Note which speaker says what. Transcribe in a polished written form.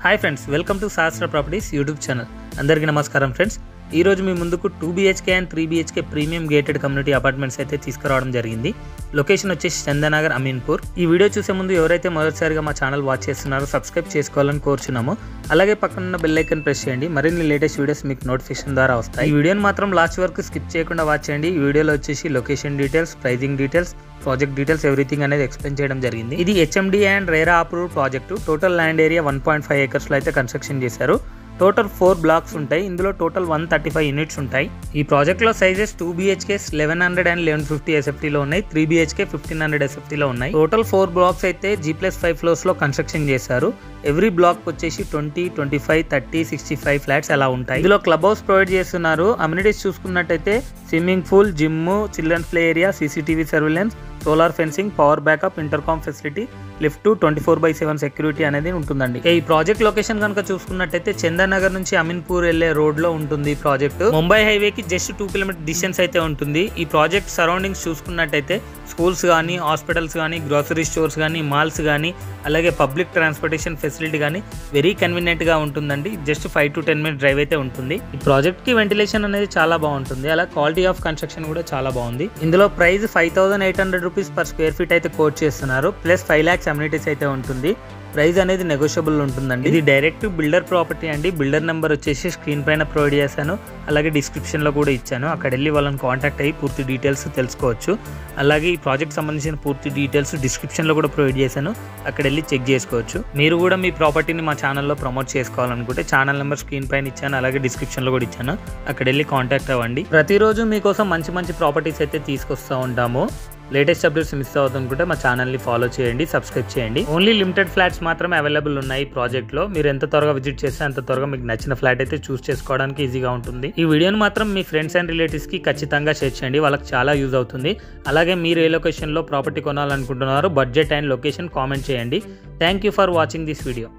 Speaker 1: Hi friends, welcome to శాస్త్ర properties YouTube channel. అందరికీ నమస్కారం ఫ్రెండ్స్. ఈ రోజు మీ ముందుకు 2 BHK and 3 BHK premium gated community apartments అయితే తీసుకురావడం జరిగింది. లొకేషన్ వచ్చేసి చందానగర్, అమీన్పూర్. ఈ వీడియో చూసే ముందు ఎవరైతే మొదటిసారిగా మా ఛానల్ వాచ్ చేస్తున్నారో సబ్స్క్రైబ్ చేసుకోవాలని కోరుచున్నాము. అలాగే పక్కన బెల్ ఐకాన్ ప్రెస్ చేయండి. మరిన్ని లేటెస్ట్ వీడియోస్ మీకు నోటిఫికేషన్ ద్వారా వస్తాయి. ఈ వీడియోని మాత్రం లాస్ట్ వరకు స్కిప్ చేయకుండా వాచ్ చేయండి. ఈ వీడియోలో వచ్చేసి location details, pricing details, project details everything అనేది ఎక్స్ప్లెయిన్ చేయడం జరిగింది. ఇది HMD and RERA approved project. Total land area 1.5 acres లో అయితే కన్స్ట్రక్షన్ చేశారు. టోటల్ 4 బ్లాక్స్ ఉంటాయి. ఇందులో టోటల్ 135 యూనిట్స్ ఉంటాయి. ఈ ప్రాజెక్ట్లో సైజెస్ 2 BHKs 1100 అండ్ 1150 SFT లో ఉన్నాయి. 3 BHK 1500 SFT లో ఉన్నాయి. టోటల్ 4 బ్లాక్స్ అయితే G+5 ఫ్లోర్స్ లో కన్స్ట్రక్షన్ చేశారు. ఎవ్రీ బ్లాక్ వచ్చేసి 20, 25, 30, 65 ఫ్లాట్స్ అలా ఉంటాయి. ఇందులో క్లబ్ హౌస్ ప్రొవైడ్ చేస్తున్నారు. అమ్యూనిటీస్ చూసుకున్నట్టయితే swimming pool, gym, children's play area, CCTV surveillance, solar fencing, power backup, intercom facility, lift, 24/7 security అనేది ఉంటుందండి. ఈ ప్రాజెక్ట్ లొకేషన్ కనుక చూసుకున్నట్టయితే చందానగర్ నుంచి అమీన్పూర్ వెళ్లే రోడ్ లో ఉంటుంది. ఈ ప్రాజెక్ట్ ముంబై హైవేకి జస్ట్ 2 km డిస్టెన్స్ అయితే ఉంటుంది. ఈ ప్రాజెక్ట్ సరౌండింగ్స్ చూసుకున్నట్టయితే స్కూల్స్ కానీ, హాస్పిటల్స్ కానీ, గ్రోసరీ స్టోర్స్ కానీ, మాల్స్ కానీ, అలాగే పబ్లిక్ ట్రాన్స్పోర్టేషన్ ఫెసిలిటీ కానీ వెరీ కన్వీనియంట్ గా ఉంటుందండి. జస్ట్ 5 to 10 minute డ్రైవ్ అయితే ఉంటుంది. ఈ ప్రాజెక్ట్ కి వెంటిలేషన్ అనేది చాలా బాగుంటుంది. అలా క్వాలిటీ ఆఫ్ కన్స్ట్రక్షన్ కూడా చాలా బాగుంది. ఇందులో price 5,800 rupees per square feet అయితే కోట్ చేస్తున్నారు. ప్లస్ 5 lakhs అమ్యూనిటీస్ అయితే ఉంటుంది. ప్రైస్ అనేది నెగోషియబుల్ ఉంటుందండి. ఇది డైరెక్ట్ బిల్డర్ ప్రాపర్టీ అండి. బిల్డర్ నెంబర్ వచ్చేసి స్క్రీన్ పైన ప్రొవైడ్ చేశాను, అలాగే డిస్క్రిప్షన్ లో కూడా ఇచ్చాను. అక్కడ వెళ్ళి వాళ్ళని కాంటాక్ట్ అయ్యి పూర్తి డీటెయిల్స్ తెలుసుకోవచ్చు. అలాగే ఈ ప్రాజెక్ట్ సంబంధించిన పూర్తి డీటెయిల్స్ డిస్క్రిప్షన్ లో కూడా ప్రొవైడ్ చేశాను, అక్కడ వెళ్ళి చెక్ చేసుకోవచ్చు. మీరు కూడా మీ ప్రాపర్టీని మా ఛానల్లో ప్రమోట్ చేసుకోవాలనుకుంటే ఛానల్ నెంబర్ స్క్రీన్ పైన ఇచ్చాను, అలాగే డిస్క్రిప్షన్ లో కూడా ఇచ్చాను, అక్కడ వెళ్ళి కాంటాక్ట్ అవ్వండి. ప్రతిరోజు మీకోసం మంచి మంచి ప్రాపర్టీస్ అయితే తీసుకొస్తూ ఉంటాము. లేటెస్ట్ అప్డేట్స్ మిస్ అవుతుంటే మా ఛానల్ని ఫాలో చేయండి, సబ్స్క్రైబ్ చేయండి. ఓన్లీ లిమిటెడ్ ఫ్లాట్స్ మాత్రమే అవైలబుల్ ఉన్నాయి ఈ ప్రాజెక్ట్లో. మీరు ఎంత త్వరగా విజిట్ చేస్తే అంత త్వరగా మీకు నచ్చిన ఫ్లాట్ అయితే చూస్ చేసుకోవడానికి ఈజీగా ఉంటుంది. ఈ వీడియోని మాత్రం మీ ఫ్రెండ్స్ అండ్ రిలేటివ్స్కి ఖచ్చితంగా షేర్ చేయండి, వాళ్ళకి చాలా యూజ్ అవుతుంది. అలాగే మీరు ఏ లొకేషన్లో ప్రాపర్టీ కొనాలనుకుంటున్నారో బడ్జెట్ అండ్ లొకేషన్ కామెంట్ చేయండి. Thank you for watching this video.